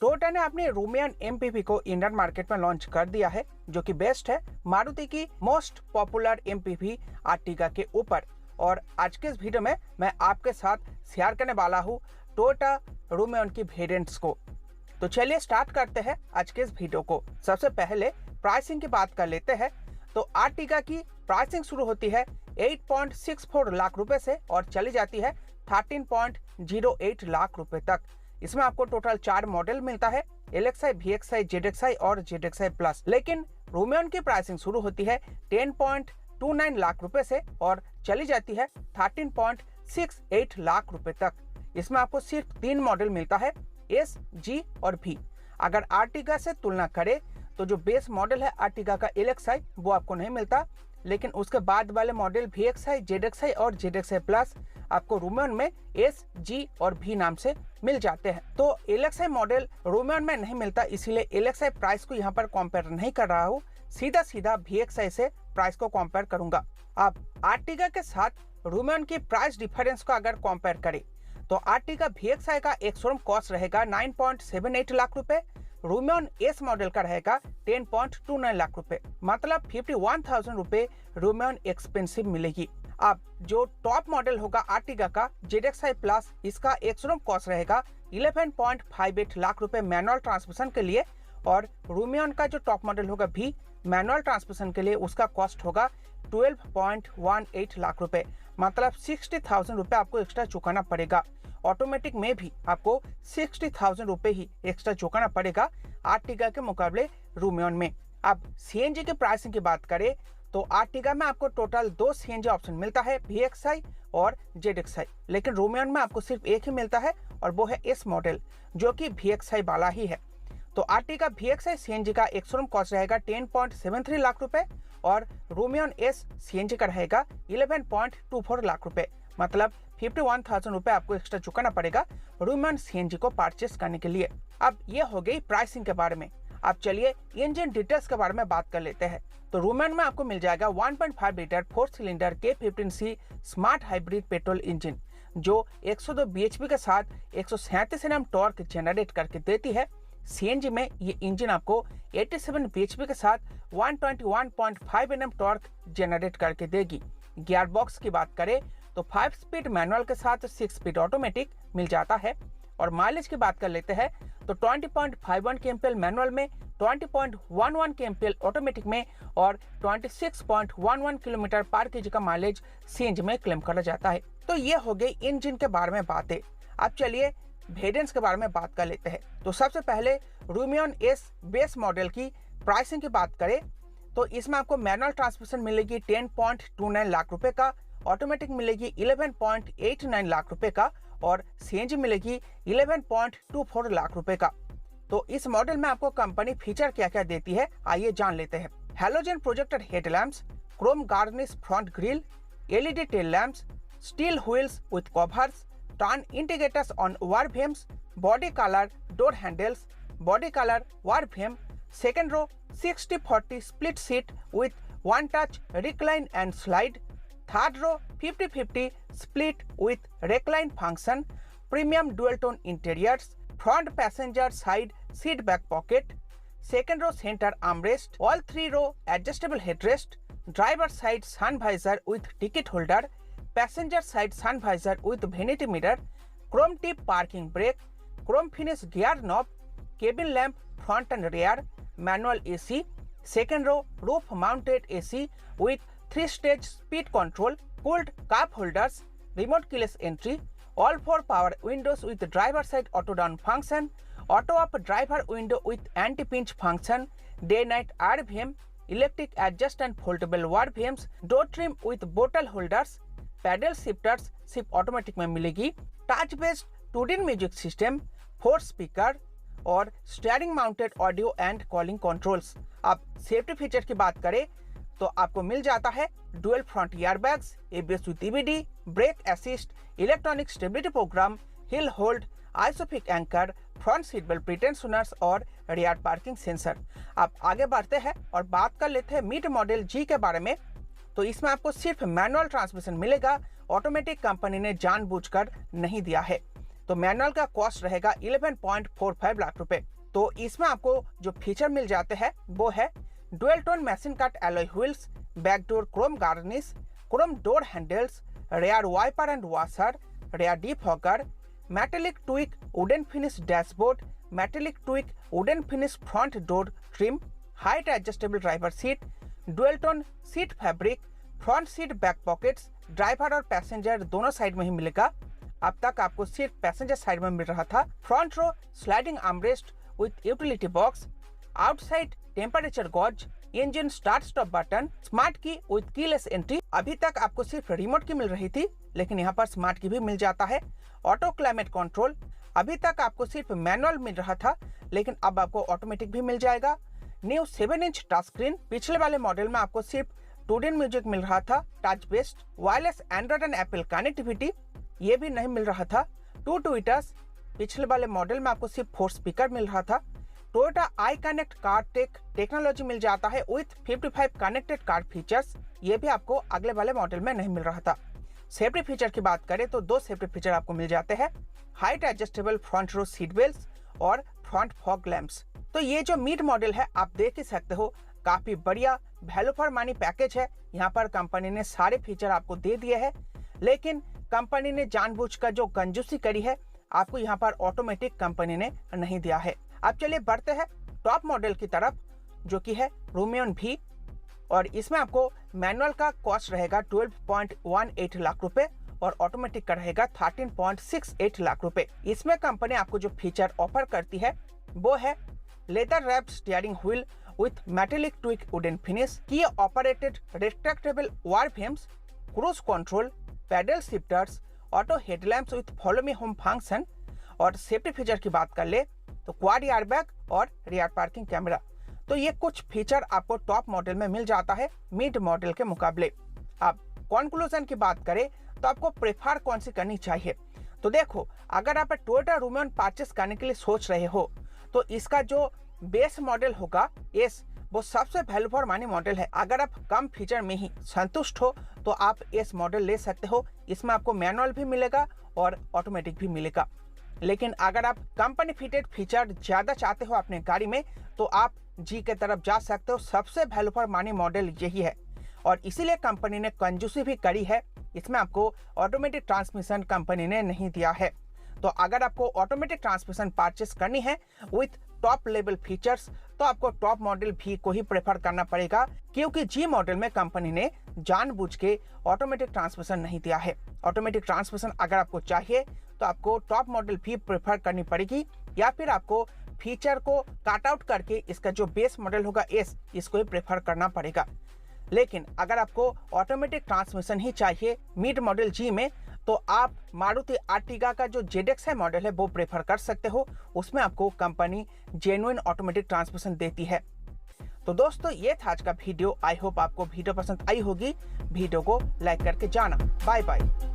Toyota ने अपनी Rumion MPV को इंडियन मार्केट में लॉन्च कर दिया है, जो कि बेस्ट है मारुति की मोस्ट पॉपुलर एमपीवी आर्टिगा के ऊपर। और आज के इस वीडियो में मैं आपके साथ शेयर करने वाला हूँ टोयोटा रूमियन की वेरिएंट्स को। तो चलिए स्टार्ट करते हैं आज के इस वीडियो को। सबसे पहले प्राइसिंग की बात कर लेते हैं। तो आर्टिगा की प्राइसिंग शुरू होती है 8.64 लाख रुपए से और चली जाती है 13.08 लाख रुपए तक। इसमें आपको टोटल 4 मॉडल मिलता है, LXi, VXi, ZXi और ZXi प्लस। लेकिन रूमियन की प्राइसिंग शुरू होती है 10.29 लाख रुपए से और चली जाती है 13.68 लाख रुपए तक। इसमें आपको सिर्फ 3 मॉडल मिलता है, S, G और V। अगर आर्टिगा से तुलना करें तो जो बेस मॉडल है आर्टिगा का LXi वो आपको नहीं मिलता, लेकिन उसके बाद वाले मॉडल VXi, ZXi और ZXi प्लस आपको रूमियन में S, G और V नाम से मिल जाते हैं। तो LXi मॉडल रूमियन में नहीं मिलता, इसीलिए LXi प्राइस को यहाँ पर कंपेयर नहीं कर रहा हूँ, सीधा VXi से प्राइस को कंपेयर करूंगा। अब आर्टिगा के साथ रूमियन की प्राइस डिफरेंस को अगर कंपेयर करें तो आर्टिगा VXi का एक शोरूम कॉस्ट रहेगा 9.78 लाख रुपए, रूमियन एस मॉडल का रहेगा 10.29 लाख रुपए, मतलब 51,000 रुपए रूमियन एक्सपेंसिव मिलेगी। अब जो टॉप मॉडल होगा आर्टिगा का ZXi प्लस, इसका एक शोरूम कॉस्ट रहेगा 11.58 लाख रुपए मैनुअल ट्रांसमिशन के लिए, और रूमियन का जो टॉप मॉडल होगा भी मैनुअल ट्रांसमिशन के लिए उसका कॉस्ट होगा 12.18 लाख रुपए, मतलब 60,000 रुपए आपको एक्स्ट्रा चुकाना पड़ेगा। ऑटोमेटिक में भी आपको 60,000 रुपए ही एक्स्ट्रा चुकाना पड़ेगा आर्टिगा के मुकाबले रूमियन में। अब CNG की प्राइसिंग की बात करें तो आर्टिगा में आपको टोटल 2 CNG ऑप्शन मिलता है, VXi और ZXi, लेकिन रूमियन में आपको सिर्फ एक ही मिलता है और वो है S मॉडल, जो कि VXi वाला ही है। तो आर्टिगा VXi CNG का एक शोरूम कॉस्ट रहेगा 10.73 लाख रुपए और रूमियन S CNG का रहेगा 11.24 लाख रुपए, मतलब 51,000 रुपए आपको एक्स्ट्रा चुकाना पड़ेगा रूमियन CNG को परचेस करने के लिए। अब ये हो गई प्राइसिंग के बारे में। अब चलिए इंजन डिटेल्स के बारे में बात कर लेते हैं। तो रूमियन में आपको मिल जाएगा 1.5 litre 4 cylinder K15C smart hybrid petrol engine, जो 102 bhp के साथ 137 Nm टॉर्क जनरेट करके देती है। CNG में ये इंजन आपको 87 bhp के साथ 121.5 Nm टॉर्क जनरेट करके देगी। गियर बॉक्स की बात करें तो 5 स्पीड मैनुअल के साथ 6 स्पीड ऑटोमेटिक मिल जाता है। और माइलेज की बात कर लेते हैं तो 20.51 kmpl मैनुअल में, 20.11 kmpl ऑटोमेटिक में और 26.11 किलोमीटर पर kg का माइलेज CNG में क्लेम करा जाता है। तो ये हो गई इंजन के बारे में बातें। अब चलिए वेरिएंट्स के बारे में बात कर लेते हैं। तो सबसे पहले रूमियन एस बेस मॉडल की प्राइसिंग की बात करें तो इसमें आपको मैनुअल ट्रांसमिशन मिलेगी 10.29 लाख रुपए का, ऑटोमेटिक मिलेगी 11.89 लाख रुपए का और CNG मिलेगी 11.24 लाख रुपए का। तो इस मॉडल में आपको कंपनी फीचर क्या क्या देती है आइए जान लेते हैं। Halogen projected headlamps, chrome garnish front grille, LED tail lamps, steel wheels with covers, turn indicators on वारफ्रेम्स, body colour door handles, body colour वारफ्रेम, second row 60-40 split seat with one touch recline and slide, third row 50-50 split with recline function, premium dual tone interiors, front passenger side seat back pocket, second row center armrest, all 3 row adjustable headrest, driver side sun visor with ticket holder, passenger side sun visor with vanity mirror, chrome tip parking brake, chrome finish gear knob, cabin lamp front and rear, manual AC, second row roof mounted AC with 3-stage speed control, cooled cup holders, remote keyless entry, all 4 power windows with driver side auto down function, auto up driver window with anti-pinch function, day night RVM, electric adjust and foldable RVMs, door trim with bottle holders, paddle shifters सिर्फ automatic में मिलेगी, touch based 2D music system, 4 speaker और steering mounted audio and calling controls. अब safety feature की बात करें तो आपको मिल जाता है dual front airbags, ABS with EBD, brake assist, electronic stability program, hill hold, ISOFIX anchor, front seat belt pretensioners और रियर पार्किंग सेंसर। अब आगे बढ़ते हैं और बात कर लेते हैं मिड मॉडल G के बारे में। तो इसमें आपको सिर्फ मैनुअल ट्रांसमिशन मिलेगा, ऑटोमेटिक कंपनी ने जानबूझकर नहीं दिया है। तो मैनुअल का कॉस्ट रहेगा 11.45 लाख रुपए। तो इसमें आपको जो फीचर मिल जाते हैं वो है dual tone machine cut alloy wheels, backdoor chrome garnish, chrome door handles, rear wiper and washer, rear defogger, metallic teak wooden finish dashboard, metallic teak wooden finish front door trim, height adjustable driver seat, dual tone seat fabric, front seat back pockets, driver और passenger दोनों side में ही मिलेगा। अब तक आपको सिर्फ passenger side में मिल रहा था। Front row sliding armrest with utility box, outside temperature gauge, engine start stop button, smart key with keyless entry. अभी तक आपको सिर्फ रिमोट की मिल रही थी, लेकिन यहाँ पर स्मार्ट की भी मिल जाता है। ऑटो क्लाइमेट कंट्रोल, अभी तक आपको सिर्फ मैनुअल मिल रहा था, लेकिन अब आपको ऑटोमेटिक भी मिल जाएगा। न्यू 7 इंच टच स्क्रीन, पिछले वाले मॉडल में आपको सिर्फ 2D म्यूजिक मिल रहा था, touch based. Wireless Android and Apple connectivity, ये भी नहीं मिल रहा था। 2 ट्विटर्स, पिछले वाले मॉडल में आपको सिर्फ 4 स्पीकर मिल रहा था। Toyota i connect car tech technology मिल जाता है विथ 55 कनेक्टेड कार फीचर्स, ये भी आपको अगले वाले मॉडल में नहीं मिल रहा था। सेफ्टी फीचर की बात करें तो 2 सेफ्टी फीचर आपको मिल जाते हैं, height adjustable front row seat belt और फ्रंट फॉग लैंप्स। तो ये जो मिड मॉडल है आप देख ही सकते हो, काफी बढ़िया वैल्यू फॉर मनी पैकेज है। यहाँ पर कंपनी ने सारे फीचर आपको दे दिए हैं, लेकिन कंपनी ने जानबूझकर जो कंजूसी करी है, आपको यहाँ पर ऑटोमेटिक कंपनी ने नहीं दिया है। अब चलिए बढ़ते हैं टॉप मॉडल की तरफ, जो कि है रूमियन भी, और इसमें आपको मैनुअल का कॉस्ट रहेगा 12.18 लाख रुपए और ऑटोमेटिक का रहेगा 13.68 लाख रुपए। इसमें कंपनी आपको जो फीचर ऑफर करती है वो है leather wrapped steering wheel with metallic tweak wooden finish, key operated retractable wireframes, cruise control, pedal shifters, auto headlamps with follow me home function। और सेफ्टी फीचर की बात कर ले तो क्वाड एयरबैग और रियर पार्किंग कैमरा। तो ये कुछ फीचर आपको टॉप मॉडल में मिल जाता है मिड मॉडल के मुकाबले। अब कंक्लूजन की बात करें तो आपको प्रेफर कौन सी करनी चाहिए, तो देखो, अगर आप टोयोटा रूमियन परचेस करने के लिए सोच रहे हो तो इसका जो बेस मॉडल होगा एस, वो सबसे वैल्यू फॉर मनी मॉडल है। अगर आप कम फीचर में ही संतुष्ट हो तो आप एस मॉडल ले सकते हो। इसमें आपको मैनुअल भी मिलेगा और ऑटोमेटिक भी मिलेगा। लेकिन अगर आप कंपनी फिटेड फीचर ज्यादा चाहते हो अपने गाड़ी में तो आप जी के तरफ जा सकते हो। सबसे वैल्यू फॉर मनी मॉडल यही है और इसीलिए कंपनी ने कंजूसी भी करी है। इसमें आपको ऑटोमेटिक ट्रांसमिशन कंपनी ने नहीं दिया है। तो अगर आपको ऑटोमेटिक ट्रांसमिशन परचेस करनी है विथ टॉप लेवल फीचर्स तो आपको टॉप मॉडल भी को ही प्रेफर करना पड़ेगा, क्योंकि जी मॉडल में कंपनी ने जानबूझ के ऑटोमेटिक ट्रांसमिशन नहीं दिया है। ऑटोमेटिक ट्रांसमिशन अगर आपको चाहिए तो आपको टॉप मॉडल भी प्रेफर करनी पड़ेगी, या फिर आपको फीचर को काट आउट करके इसका जो बेस मॉडल होगा एस, इसको ही प्रेफर करना पड़ेगा। लेकिन अगर आपको ऑटोमेटिक ट्रांसमिशन ही चाहिए मिड मॉडल जी में तो आप मारुति आर्टिगा का जो जेडेक्स है मॉडल है वो प्रेफर कर सकते हो। उसमें आपको कंपनी जेन्युइन ऑटोमेटिक ट्रांसमिशन देती है। तो दोस्तों ये था आज का वीडियो। आई होप आपको वीडियो पसंद आई होगी। वीडियो को लाइक करके जाना। Bye bye.